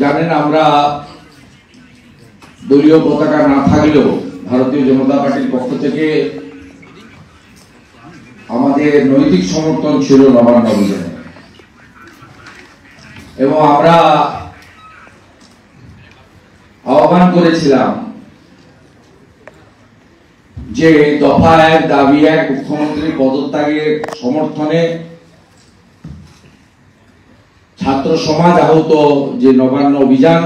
জানেন আমরা দলীয় পতাকা না থাকলেও ভারতীয় জনতা পার্টির পক্ষ থেকে আমাদের নৈতিক সমর্থন ছিল নবান্ন অভিযানে এবং আমরা আহ্বান করেছিলাম যে দফা ১ দাবি ১ মুখ্যমন্ত্রীর পদত্যাগের সমর্থনে ছাত্র সমাজ আহত যে নবান্ন অভিযান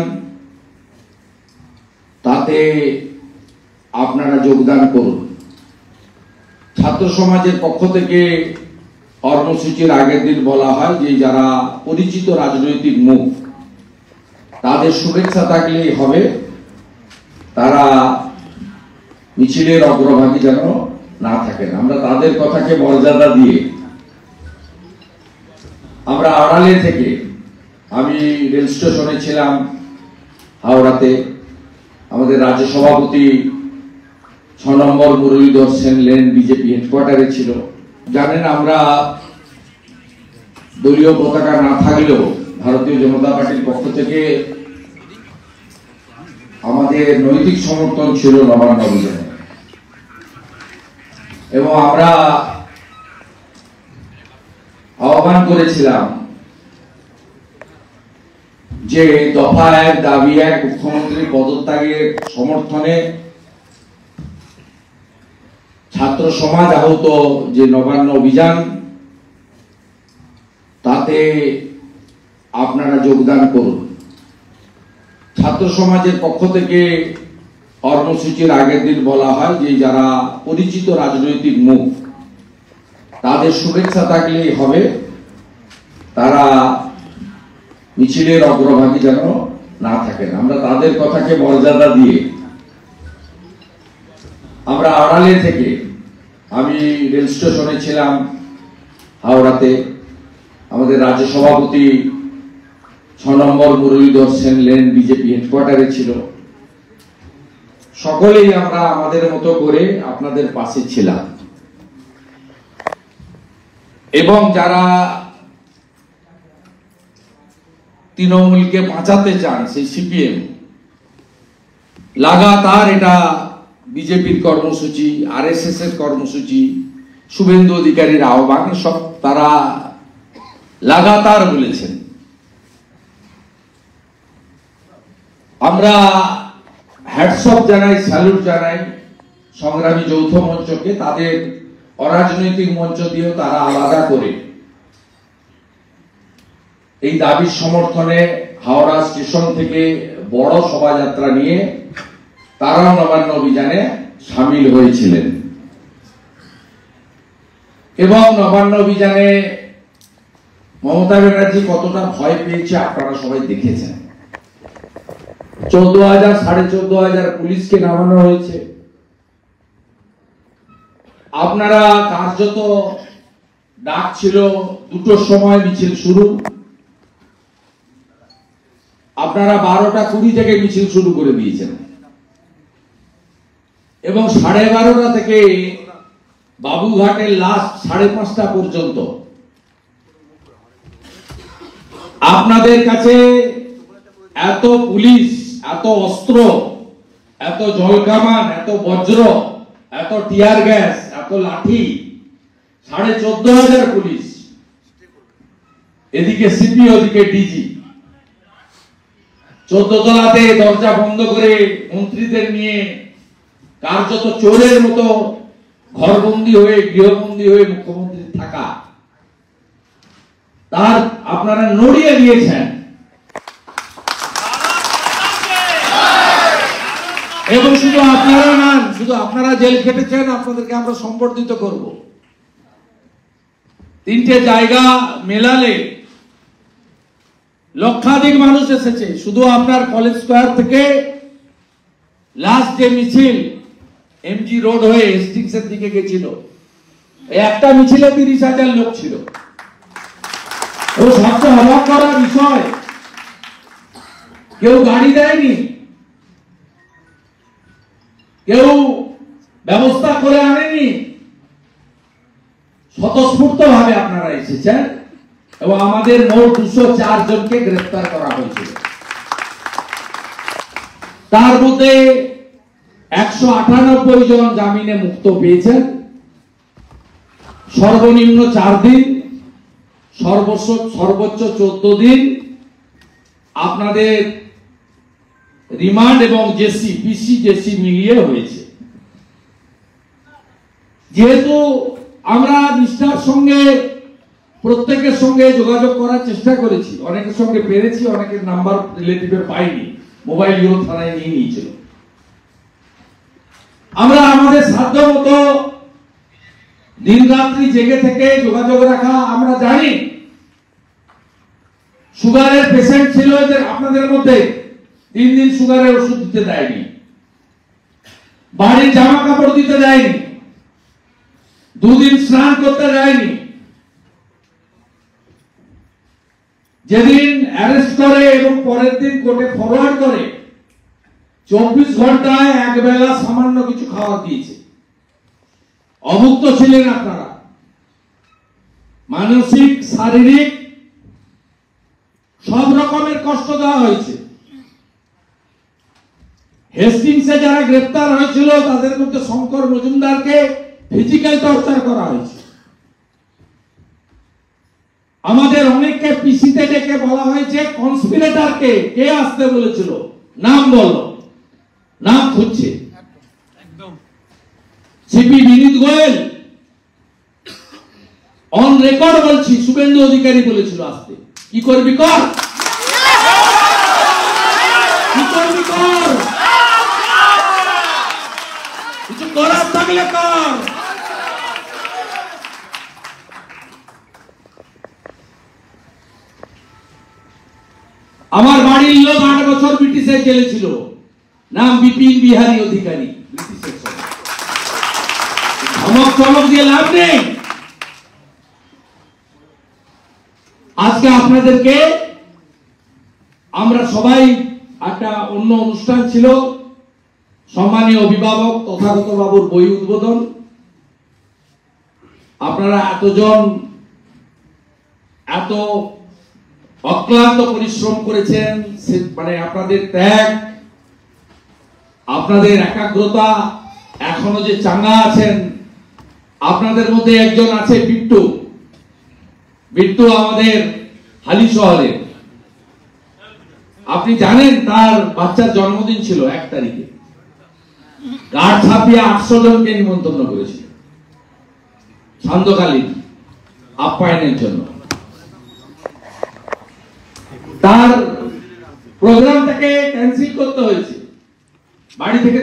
তাতে আপনারা যোগদান করুন। ছাত্র সমাজের পক্ষ থেকে কর্মসূচির আগের দিন বলা হয় যে যারা পরিচিত রাজনৈতিক মুখ তাদের শুভেচ্ছা থাকলেই হবে, তারা মিছিলের অগ্রভাগী যেন না থাকেন। আমরা তাদের কথাকে মর্যাদা দিয়ে আমরা আড়ালে থেকে, আমি রেল স্টেশনে ছিলাম হাওড়াতে, আমাদের রাজ্য সভাপতি ৬ নম্বর মুরলীধর সেন লেন বিজেপি হেডকোয়ার্টারে ছিল। জানেন আমরা দলীয় পতাকা না থাকলেও ভারতীয় জনতা পার্টির পক্ষ থেকে আমাদের নৈতিক সমর্থন ছিল নবান্ন অভিযানে এবং আমরা আহ্বান করেছিলাম যে দফা ১ দাবি ১ মুখ্যমন্ত্রীর পদত্যাগের সমর্থনে ছাত্র সমাজ আহত যে নবান্ন অভিযান তাতে আপনারা যোগদান করুন। ছাত্র সমাজের পক্ষ থেকে কর্মসূচির আগের দিন বলা হয় যে যারা পরিচিত রাজনৈতিক মুখ তাদের শুভেচ্ছা থাকলেই হবে, তারা মিছিলের অগ্রভাগী যেন না থাকেন। আমরা তাদের কথাকে মর্যাদা দিয়ে আমরা আড়ালে থেকে, আমি রেল স্টেশনে ছিলাম হাওড়াতে, আমাদের রাজ্য সভাপতি ৬ নম্বর মুরলীধর সেন লেন বিজেপি হেডকোয়ার্টারে ছিল। সকলেই আমরা আমাদের মতো করে আপনাদের পাশে ছিলাম এবং যারা তৃণমূলকে বাঁচাতে চান সেই সিপিএম লাগাতার এটা বিজেপির কর্মসূচি, আরএসএস এর কর্মসূচি, শুভেন্দু অধিকারীর আহ্বান, সব তারা লাগাতার বলেছেন। আমরা হ্যাটস অফ জানাই, স্যালুট জানাই সংগ্রামী যৌথ মঞ্চকে। তাদের অরাজনৈতিক মঞ্চ দিয়েও তারা আলাদা করে এই দাবির সমর্থনে হাওড়া স্টেশন থেকে বড় শোভাযাত্রা নিয়ে তারাও নবান্ন অভিযানে সামিল হয়েছিলেন এবং নবান্ন অভিযানে মমতা ব্যানার্জি কতটা ভয় পেয়েছে আপনারা সবাই দেখেছেন। 14,000 14,500 পুলিশকে নামানো হয়েছে। আপনারা কার্যত ডাক ছিল 2টোর সময় মিছিল শুরু, আপনারা 12টা 20 থেকে মিছিল শুরু করে দিয়েছেন এবং 12:30 থেকে বাবুঘাটের লাস্ট 5:30 পর্যন্ত আপনাদের কাছে এত পুলিশ, এত অস্ত্র, এত জলকামান, এত বজ্র, এত টিয়ার গ্যাস, এত লাঠি, 14,500 পুলিশ, এদিকে সিপি, ওদিকে ডিজি, 14 তলাতে দরজা বন্ধ করে মন্ত্রীদের নিয়ে কার্যত চোরের মতো ঘরবন্দি হয়ে, গৃহবন্দী হয়ে মুখ্যমন্ত্রী থাকা, তার আপনারা নড়িয়ে দিয়েছেন এবং শুধু আপনারা নন, শুধু আপনারা জেল খেটেছেন, আপনাদেরকে আমরা সম্বর্ধিত করব। 3টে জায়গা মেলালে লক্ষাধিক মানুষ এসেছে। শুধু আপনার কলেজ স্কয়ার থেকে লাস্ট যে মিছিল এমজি রোড হয়ে হেস্টিংস এর দিকে গেছিল, একটা মিছিলে 30,000 লোক ছিল। ও সবচেয়ে অবাক করার বিষয়, কেউ গাড়ি দেয়নি, কেউ ব্যবস্থা করে আনেনি, স্বতঃস্ফূর্ত ভাবে আপনারা এসেছেন এবং আমাদের মোট 204 জনকে গ্রেফতার করা হয়েছিল। তার মধ্যে 198 জন জামিনে মুক্ত পেয়েছেন, সর্বনিম্ন 4 দিন, সর্বোচ্চ 14 দিন আপনাদের রিমান্ড এবং পিসি মিলিয়ে হয়েছে। যেহেতু আমরা নিষ্ঠার সঙ্গে প্রত্যেকের সঙ্গে যোগাযোগ করার চেষ্টা করেছি, অনেকের সঙ্গে পেরেছি, অনেকের নাম্বার রিলেটিভের পাইনি, মোবাইল ইউরো থানায় নিয়ে নিয়েছিল। আমরা আমাদের সাধ্য মতো দিন রাত্রি জেগে থেকে যোগাযোগ রাখা। আমরা জানি সুগারের পেশেন্ট ছিল যে আপনাদের মধ্যে 3 দিন সুগারের ওষুধ দিতে দেয়নি, বাড়ির জামা কাপড় দিতে দেয়নি, 2 দিন স্নান করতে দেয়নি। যেদিন অ্যারেস্ট করে এবং পরের দিন কোর্টে ফরওয়ার্ড করে 24 ঘন্টায় এক বেলা সামান্য কিছু খাওয়া দিয়েছে। অভুক্ত ছিলেন আপনারা, মানসিক শারীরিক সব রকমের কষ্ট দেওয়া হয়েছে। হেস্টিংসে যারা গ্রেফতার হয়েছিল তাদের মধ্যে শঙ্কর মজুমদারকে ফিজিক্যাল টর্চার করা হয়েছে। আমাদের অনেককে পিসিতে ডেকে বলা হয়েছে কনস্পিরেটরকে কে আসতে বলেছিল, নাম বলো, নাম খুঁজছে। CP Vineet Goyal on record বলছি শুভেন্দু অধিকারী বলেছিল আসতে। কি করবি কর, কি করবি কর, কিছু করার থাকলে কর। আমার বাড়ির লোক 8 বছর ব্রিটিশের জেলে ছিল, নাম বিপিন বিহারী অধিকারী। ব্রিটিশের ধমক চমক দিয়ে লাভ নেই। আজকে আপনাদেরকে আমরা সবাই একটা অন্য অনুষ্ঠান ছিল, সম্মানীয় অভিভাবক তথাগত বাবুর বই উদ্বোধন। আপনারা এতজন এত অক্লান্ত পরিশ্রম করেছেন, মানে আপনাদের ত্যাগ, আপনাদের একাগ্রতা, এখনো যে চাঙ্গা আছেন। আপনাদের মধ্যে একজন আছে বিট্টু। বিট্টু আমাদের হালি শহরের, আপনি জানেন তার বাচ্চার জন্মদিন ছিল 1 তারিখে। কার্ড ছাপিয়ে 800 জনকে নিমন্ত্রণ করেছিল সান্ধ্যকালীন আপ্যায়নের জন্য। তার প্রোগ্রামটাকে ক্যান্সেল করতে হয়েছে, বাড়ি থেকে